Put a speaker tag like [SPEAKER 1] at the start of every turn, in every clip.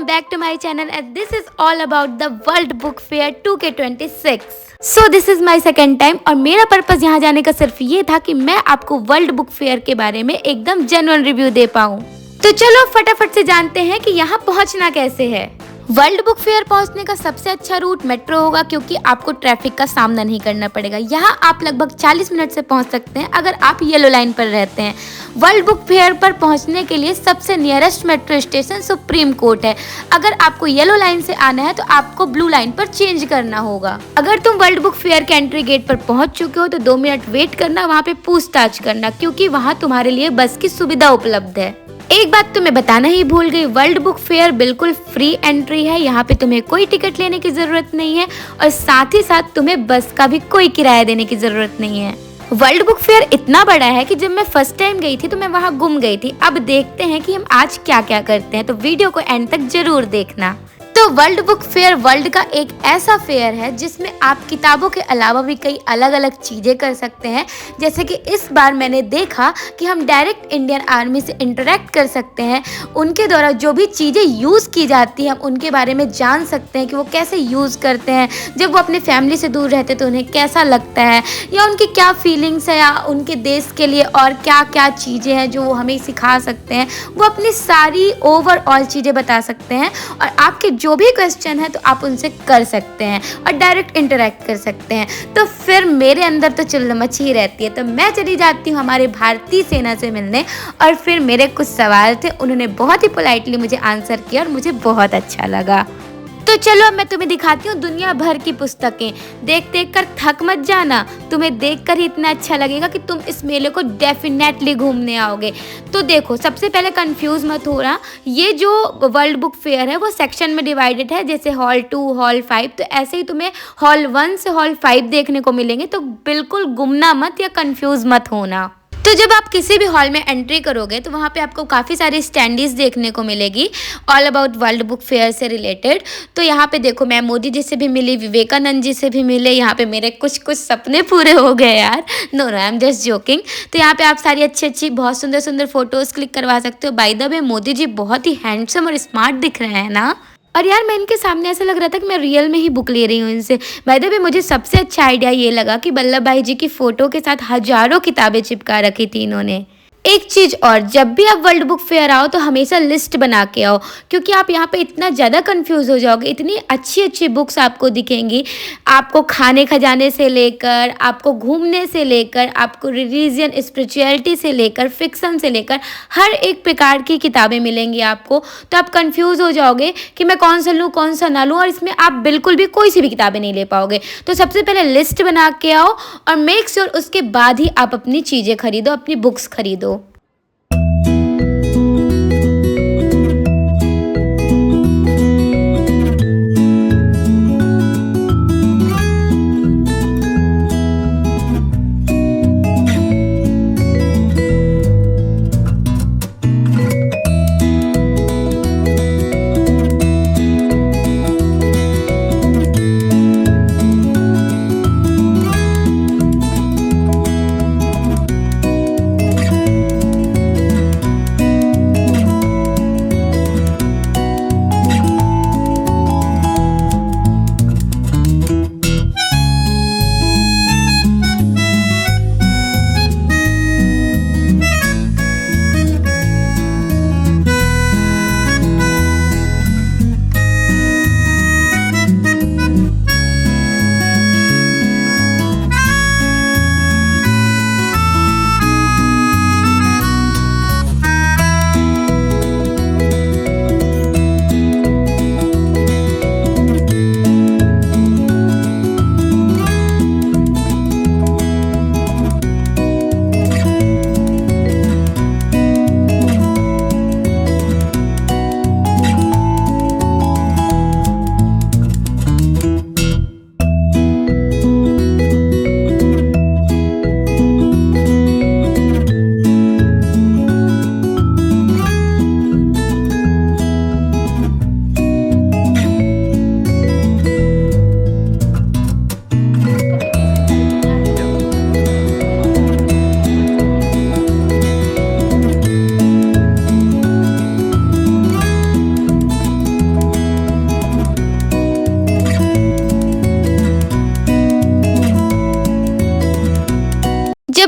[SPEAKER 1] back to my channel and this is all about the World Book Fair 2K26. So this is my second time और मेरा purpose यहाँ जाने का सिर्फ ये था कि मैं आपको वर्ल्ड बुक फेयर के बारे में एकदम जेन्युइन रिव्यू दे पाऊँ। तो चलो फटाफट से जानते हैं कि यहाँ पहुँचना कैसे है। वर्ल्ड बुक फेयर पहुंचने का सबसे अच्छा रूट मेट्रो होगा क्योंकि आपको ट्रैफिक का सामना नहीं करना पड़ेगा। यहाँ आप लगभग 40 मिनट से पहुंच सकते हैं अगर आप येलो लाइन पर रहते हैं। वर्ल्ड बुक फेयर पर पहुंचने के लिए सबसे nearest metro station supreme court है। अगर आपको येलो लाइन से आना है तो आपको ब्लू लाइन पर चेंज करना होगा। अगर तुम वर्ल्ड बुक फेयर के एंट्री गेट पर पहुंच चुके हो तो 2 मिनट वेट करना, वहाँ पे पूछताछ करना क्योंकि वहाँ तुम्हारे लिए बस की सुविधा उपलब्ध है। एक बात तो मैं बताना ही भूल गई, वर्ल्ड बुक फेयर बिल्कुल फ्री एंट्री है। यहाँ पे तुम्हें कोई टिकट लेने की जरूरत नहीं है और साथ ही साथ तुम्हें बस का भी कोई किराया देने की जरूरत नहीं है। वर्ल्ड बुक फेयर इतना बड़ा है कि जब मैं फर्स्ट टाइम गई थी तो मैं वहाँ गुम गई थी। अब देखते हैं कि हम आज क्या क्या करते हैं, तो वीडियो को एंड तक जरूर देखना। तो वर्ल्ड बुक फेयर वर्ल्ड का एक ऐसा फेयर है जिसमें आप किताबों के अलावा भी कई अलग अलग चीज़ें कर सकते हैं। जैसे कि इस बार मैंने देखा कि हम डायरेक्ट इंडियन आर्मी से इंटरेक्ट कर सकते हैं। उनके द्वारा जो भी चीज़ें यूज़ की जाती हैं हम उनके बारे में जान सकते हैं कि वो कैसे यूज़ करते हैं। जब वो अपने फैमिली से दूर रहते तो उन्हें कैसा लगता है या उनकी क्या फीलिंग्स है या उनके देश के लिए और क्या क्या चीज़ें हैं जो वो हमें सिखा सकते हैं। वो अपनी सारी ओवरऑल चीज़ें बता सकते हैं और आपके जो भी क्वेश्चन है तो आप उनसे कर सकते हैं और डायरेक्ट इंटरेक्ट कर सकते हैं। तो फिर मेरे अंदर तो चिल्ल मची ही रहती है, तो मैं चली जाती हूँ हमारे भारतीय सेना से मिलने। और फिर मेरे कुछ सवाल थे, उन्होंने बहुत ही पोलाइटली मुझे आंसर किया और मुझे बहुत अच्छा लगा। तो चलो मैं तुम्हें दिखाती हूँ दुनिया भर की पुस्तकें। देख देख कर थक मत जाना, तुम्हें देखकर ही इतना अच्छा लगेगा कि तुम इस मेले को डेफिनेटली घूमने आओगे। तो देखो, सबसे पहले कंफ्यूज मत हो रहा, ये जो वर्ल्ड बुक फेयर है वो सेक्शन में डिवाइडेड है, जैसे हॉल 2, हॉल 5। तो ऐसे ही तुम्हें हॉल 1 से हॉल 5 देखने को मिलेंगे, तो बिल्कुल गुमना मत या कंफ्यूज मत होना। तो जब आप किसी भी हॉल में एंट्री करोगे तो वहाँ पे आपको काफ़ी सारी स्टैंडीज देखने को मिलेगी all about world book fair से रिलेटेड। तो यहाँ पे देखो, मैं मोदी जी से भी मिली, विवेकानंद जी से भी मिले। यहाँ पे मेरे कुछ सपने पूरे हो गए यार। No I am just joking. तो यहाँ पे आप सारी अच्छी बहुत सुंदर सुंदर फोटोज़ क्लिक करवा सकते हो। By the way, Modi ji बहुत ही हैंडसम और स्मार्ट दिख रहे हैं ना। और यार, मैं इनके सामने ऐसा लग रहा था कि मैं रियल में ही बुक ले रही हूँ इनसे। बाय द वे, मुझे सबसे अच्छा आइडिया ये लगा कि वल्लभ भाई जी की फ़ोटो के साथ हज़ारों किताबें चिपका रखी थी इन्होंने। एक चीज़ और, जब भी आप वर्ल्ड बुक फेयर आओ तो हमेशा लिस्ट बना के आओ क्योंकि आप यहाँ पे इतना ज़्यादा कंफ्यूज हो जाओगे। इतनी अच्छी बुक्स आपको दिखेंगी, आपको खाने खजाने से लेकर, आपको घूमने से लेकर, आपको रिलीजन स्पिरिचुअलिटी से लेकर, फिक्सन से लेकर हर एक प्रकार की किताबें मिलेंगी आपको। तो आप कंफ्यूज हो जाओगे कि मैं कौन सा लूँ कौन सा ना लूँ, और इसमें आप बिल्कुल भी कोई सी भी किताबें नहीं ले पाओगे। तो सबसे पहले लिस्ट बना के आओ और मेक श्योर उसके बाद ही आप अपनी चीज़ें खरीदो, अपनी बुक्स खरीदो।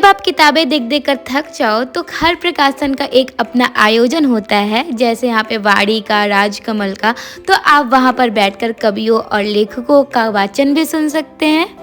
[SPEAKER 1] आप किताबें देख देख कर थक जाओ तो हर प्रकाशन का एक अपना आयोजन होता है, जैसे यहाँ पे वाड़ी का, राजकमल का, तो आप वहाँ पर बैठकर कवियों और लेखकों का वाचन भी सुन सकते हैं।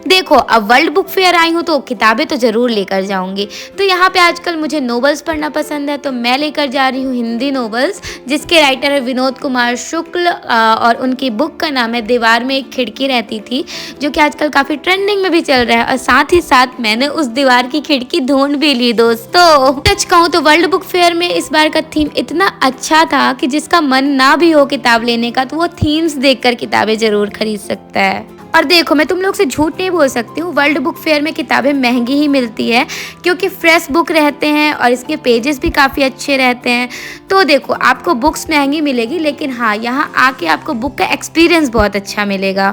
[SPEAKER 1] देखो, अब वर्ल्ड बुक फेयर आई हूँ तो किताबें तो ज़रूर लेकर जाऊंगी। तो यहाँ पे आजकल मुझे नोवेल्स पढ़ना पसंद है, तो मैं लेकर जा रही हूँ हिंदी नोवेल्स, जिसके राइटर है विनोद कुमार शुक्ल, और उनकी बुक का नाम है दीवार में एक खिड़की रहती थी, जो कि आजकल काफ़ी ट्रेंडिंग में भी चल रहा है। और साथ ही साथ मैंने उस दीवार की खिड़की ढूंढ भी ली दोस्तों। सच कहूँ तो वर्ल्ड बुक फेयर में इस बार का थीम इतना अच्छा था कि जिसका मन ना भी हो किताब लेने का, तो वो थीम्स देखकर किताबें ज़रूर खरीद सकता है। और देखो, मैं तुम लोग से झूठ नहीं बोल सकती हूँ, वर्ल्ड बुक फेयर में किताबें महंगी ही मिलती है, क्योंकि फ्रेश बुक रहते हैं और इसके पेजेस भी काफ़ी अच्छे रहते हैं। तो देखो, आपको बुक्स महंगी मिलेगी, लेकिन हाँ, यहाँ आके आपको बुक का एक्सपीरियंस बहुत अच्छा मिलेगा।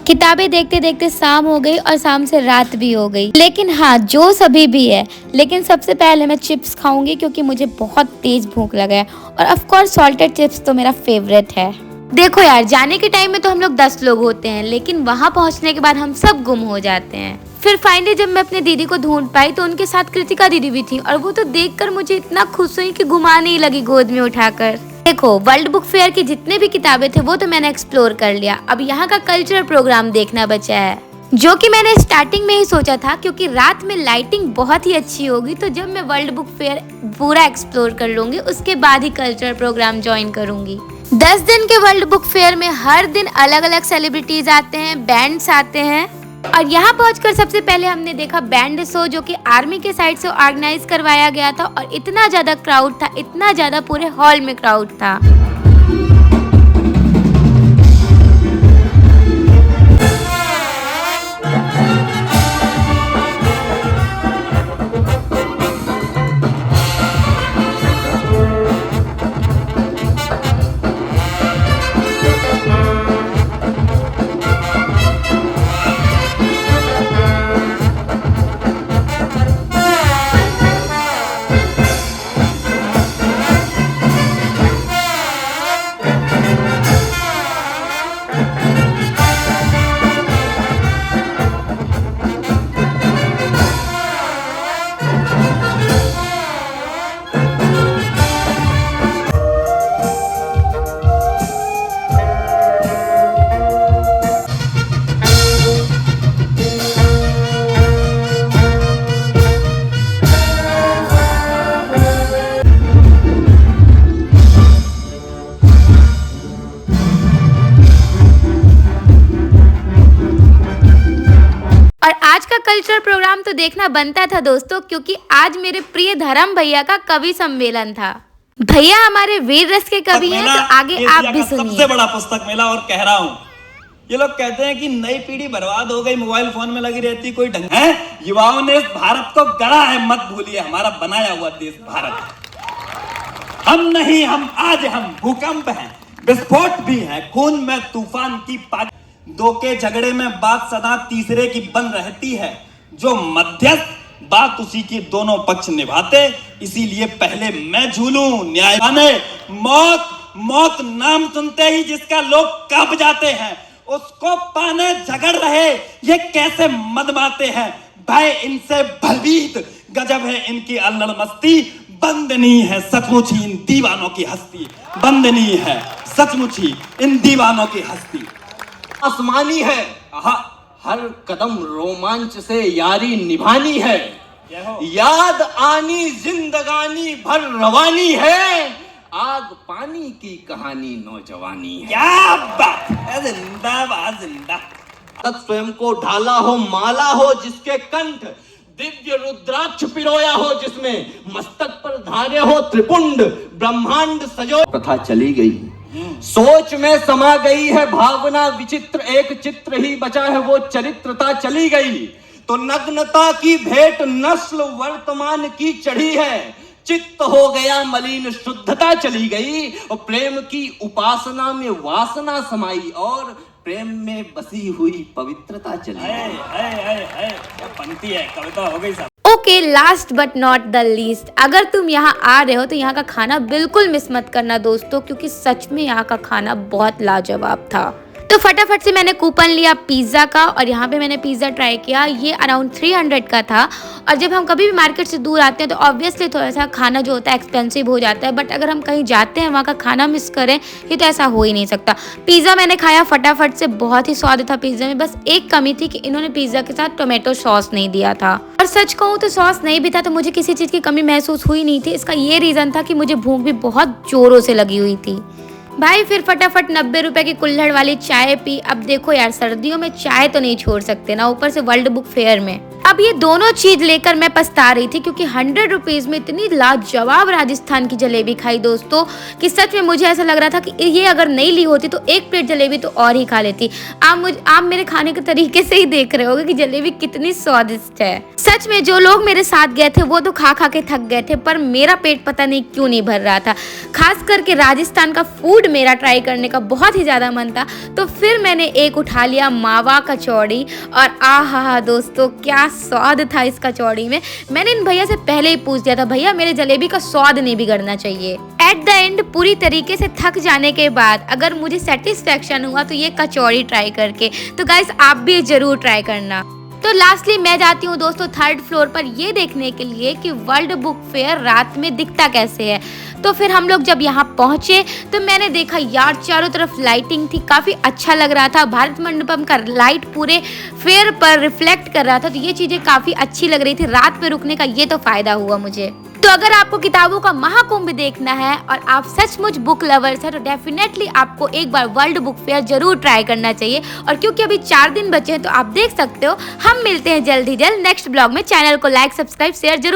[SPEAKER 1] किताबें देखते देखते शाम हो गई और शाम से रात भी हो गई, लेकिन हाँ, जो सभी भी है, लेकिन सबसे पहले मैं चिप्स खाऊंगी क्योंकि मुझे बहुत तेज भूख लगा है। और ऑफ कोर्स सॉल्टेड चिप्स तो मेरा फेवरेट है। देखो यार, जाने के टाइम में तो हम लोग 10 लोग होते हैं, लेकिन वहाँ पहुँचने के बाद हम सब गुम हो जाते हैं। फिर फाइनली जब मैं अपने दीदी को ढूंढ पाई तो उनके साथ कृतिका दीदी भी थी, और वो तो देखकर मुझे इतना खुश हुई कि घुमाने ही लगी गोद में उठाकर। देखो, वर्ल्ड बुक फेयर की जितने भी किताबें थे वो तो मैंने एक्सप्लोर कर लिया। अब यहाँ का कल्चरल प्रोग्राम देखना बचा है, जो कि मैंने स्टार्टिंग में ही सोचा था, क्योंकि रात में लाइटिंग बहुत ही अच्छी होगी। तो जब मैं वर्ल्ड बुक फेयर पूरा एक्सप्लोर कर लूंगी, उसके बाद ही कल्चरल प्रोग्राम ज्वाइन करूंगी। 10 दिन के वर्ल्ड बुक फेयर में हर दिन अलग अलग सेलिब्रिटीज आते हैं, बैंड्स आते हैं। और यहाँ पहुंचकर सबसे पहले हमने देखा बैंड शो, जो कि आर्मी के साइड से ऑर्गेनाइज करवाया गया था। और इतना ज्यादा क्राउड था, इतना ज्यादा, पूरे हॉल में क्राउड था। आज का कल्चरल प्रोग्राम तो देखना बनता था दोस्तों, क्योंकि आज मेरे प्रिय धर्म भैया का कवि सम्मेलन था। भैया हमारे वीर रस के कवि हैं, तो आगे आप भी सुनिए।
[SPEAKER 2] सबसे बड़ा पुस्तक मेला, और कह रहा हूँ, ये लोग कहते हैं कि नई पीढ़ी बर्बाद हो गई, मोबाइल फोन में लगी रहती, कोई ढंग है। युवाओं ने इस भारत को गढ़ा है, मत भूलिए, हमारा बनाया हुआ देश भारत। हम नहीं, हम आज हम भूकंप हैं, विस्फोट भी है, खून में तूफान की पाग, दो के झगड़े में बात सदा तीसरे की बन रहती है, जो मध्यस्थ बात उसी के दोनों पक्ष निभाते, इसीलिए पहले मैं झूलूं न्याय माने। मौत मौत नाम सुनते ही जिसका लोग कांप जाते हैं, उसको पाने झगड़ रहे ये कैसे मदमाते हैं। भय इनसे भयभीत, गजब है इनकी अल्लड़ मस्ती, बंदनी है सचमुच ही इन दीवानों की हस्ती, बंदनी है सचमुच ही इन दीवानों की हस्ती।
[SPEAKER 3] आसमानी है, हर कदम रोमांच से यारी निभानी है, याद आनी जिंदगानी भर रवानी है, आग पानी की कहानी नौजवानी है।
[SPEAKER 2] क्या बात है, जिंदाबाद जिंदा।
[SPEAKER 3] स्वयं को ढाला हो, माला हो जिसके कंठ, दिव्य रुद्राक्ष पिरोया हो जिसमें, मस्तक पर धारे हो त्रिपुंड, ब्रह्मांड सजो। कथा चली गई, सोच में समा गई है भावना विचित्र, एक चित्र ही बचा है वो चरित्रता चली गई। तो नग्नता की भेंट नस्ल वर्तमान की चढ़ी है, चित्त हो गया मलिन शुद्धता चली गई, और प्रेम की उपासना में वासना समाई, और प्रेम में बसी हुई पवित्रता चली गई।
[SPEAKER 2] क्या पंक्ति है, कविता हो गई सब।
[SPEAKER 1] Okay, last but not the least, अगर तुम यहाँ आ रहे हो तो यहाँ का खाना बिल्कुल मिस मत करना दोस्तों, क्योंकि सच में यहाँ का खाना बहुत लाजवाब था। तो फटाफट से मैंने कूपन लिया पिज़्ज़ा का और यहाँ पे मैंने पिज़्ज़ा ट्राई किया। ये अराउंड 300 का था। और जब हम कभी भी मार्केट से दूर आते हैं तो ऑब्वियसली थोड़ा सा खाना जो होता है एक्सपेंसिव हो जाता है, बट अगर हम कहीं जाते हैं वहाँ का खाना मिस करें ये तो ऐसा हो ही नहीं सकता। पिज़्ज़ा मैंने खाया फटाफट से, बहुत ही स्वाद था पिज़्ज़ा में। बस एक कमी थी कि इन्होंने पिज़्ज़ा के साथ टोमेटो सॉस नहीं दिया था। और सच कहूँ तो सॉस नहीं भी था तो मुझे किसी चीज़ की कमी महसूस हुई नहीं थी। इसका ये रीज़न था कि मुझे भूख भी बहुत जोरों से लगी हुई थी। भाई फिर फटाफट 90 रुपए की कुल्हड़ वाली चाय पी। अब देखो यार, सर्दियों में चाय तो नहीं छोड़ सकते ना, ऊपर से वर्ल्ड बुक फेयर में। अब ये दोनों चीज लेकर मैं पछता रही थी क्योंकि 100 रुपीज में इतनी लाजवाब राजस्थान की जलेबी खाई दोस्तों कि सच में मुझे ऐसा लग रहा था कि ये अगर नहीं ली होती तो एक प्लेट जलेबी तो और ही खा लेती। आप मेरे खाने के तरीके से ही देख रहे होगे कि जलेबी कितनी स्वादिष्ट है। सच में जो लोग मेरे साथ गए थे वो तो खा खा के थक गए थे, पर मेरा पेट पता नहीं क्यों नहीं भर रहा था। खास करके राजस्थान का फूड मेरा ट्राई करने का बहुत ही ज्यादा मन था। तो फिर मैंने एक उठा लिया मावा कचौड़ी और आहा दोस्तों क्या स्वाद था इस कचौड़ी में। मैंने इन भैया से पहले ही पूछ दिया था, भैया मेरे जलेबी का स्वाद नहीं बिगड़ना चाहिए। एट द एंड पूरी तरीके से थक जाने के बाद अगर मुझे सेटिस्फेक्शन हुआ तो ये कचौड़ी ट्राई करके। तो गाइस आप भी जरूर ट्राई करना। तो लास्टली मैं जाती हूँ दोस्तों 3rd फ्लोर पर ये देखने के लिए कि वर्ल्ड बुक फेयर रात में दिखता कैसे है। तो फिर हम लोग जब यहाँ पहुँचे तो मैंने देखा यार चारों तरफ लाइटिंग थी, काफ़ी अच्छा लग रहा था। भारत मंडपम का लाइट पूरे फेयर पर रिफ्लेक्ट कर रहा था, तो ये चीज़ें काफ़ी अच्छी लग रही थी। रात में रुकने का ये तो फ़ायदा हुआ मुझे। तो अगर आपको किताबों का महाकुंभ देखना है और आप सचमुच बुक लवर्स हैं तो डेफिनेटली आपको एक बार वर्ल्ड बुक फेयर जरूर ट्राई करना चाहिए। और क्योंकि अभी 4 दिन बचे हैं तो आप देख सकते हो। हम मिलते हैं जल्द ही जल्द नेक्स्ट ब्लॉग में। चैनल को लाइक सब्सक्राइब शेयर जरूर